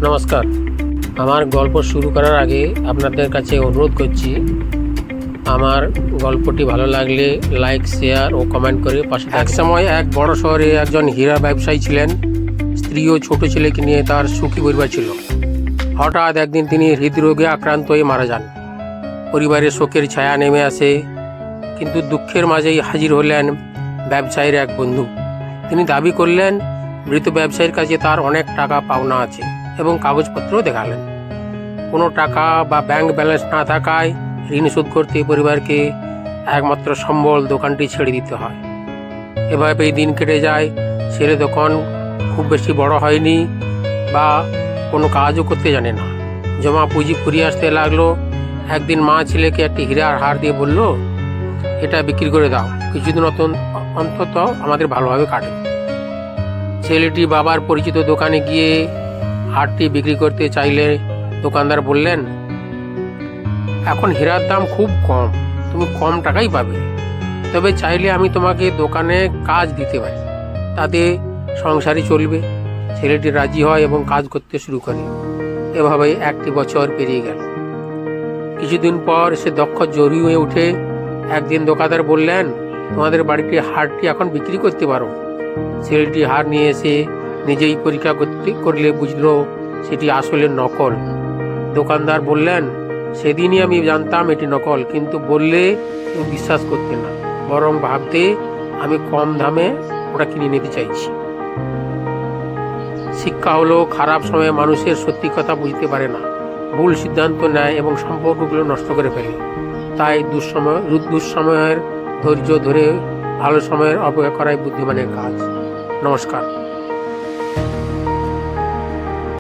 নমস্কার। আমার গল্প শুরু করার আগে আপনাদের কাছে অনুরোধ করছি, আমার গল্পটি ভালো লাগলে লাইক, শেয়ার ও কমেন্ট করে পাশে থাকবেন। এক সময় এক বড় শহরে একজন হীরা ব্যবসায়ী ছিলেন। স্ত্রী ও ছোট ছেলেকে নিয়ে তার সুখী পরিবার ছিল। হঠাৎ একদিন তিনি হৃদরোগে আক্রান্ত হয়ে মারা যান। পরিবারের শোকের ছায়া নেমে আসে, কিন্তু দুঃখের মাঝেই হাজির হলেন ব্যবসায়ীর এক বন্ধু। তিনি দাবি করলেন মৃত ব্যবসায়ীর কাছে তার অনেক টাকা পাওনা আছে এবং কাগজপত্রও দেখালেন। কোনো টাকা বা ব্যাংক ব্যালেন্স না থাকায় ঋণ শোধ করতে পরিবারকে একমাত্র সম্বল দোকানটি ছেড়ে দিতে হয়। এভাবেই দিন কেটে যায়। ছেলে তখন খুব বেশি বড় হয়নি বা কোনো কাজও করতে জানে না। জমা পুঁজি ফুরিয়ে আসতে লাগলো। একদিন মা ছেলেকে একটি হীরার হার দিয়ে বলল, এটা বিক্রি করে দাও, কিছুদিন অন্তত আমাদের ভালোভাবে কাটে। ছেলেটি বাবার পরিচিত দোকানে গিয়ে হারটি বিক্রি করতে চাইলে দোকানদার বললেন, এখন হীরার দাম খুব কম, তুমি কম টাকাই পাবে, তবে চাইলে আমি তোমাকে দোকানে কাজ দিতে পারি, তাতে সংসারই চলবে। ছেলেটি রাজি হয় এবং কাজ করতে শুরু করে। এভাবেই একটি বছর পেরিয়ে গেল। কিছুদিন পর সে দক্ষ জরুরি হয়ে উঠে। একদিন দোকানদার বললেন, তোমাদের বাড়িতে হারটি এখন বিক্রি করতে পারো। ছেলেটি হার নিয়ে এসে নিজেই পরীক্ষা করলে বুঝলো সেটি আসলে নকল। দোকানদার বললেন, সেদিনই আমি জানতাম এটি নকল, কিন্তু বললে তুমি বিশ্বাস করতে না, বরং ভাবতে আমি কম দামে ওটা কিনে নিতে চাইছি। শিক্ষা হলো, খারাপ সময়ে মানুষের সত্যি কথা বুঝতে পারে না, ভুল সিদ্ধান্ত নেয় এবং সম্পর্কগুলো নষ্ট করে ফেলে। তাই দুঃসময়ের ধৈর্য ধরে ভালো সময়ের অপেক্ষা করাই বুদ্ধিমানের কাজ। নমস্কার।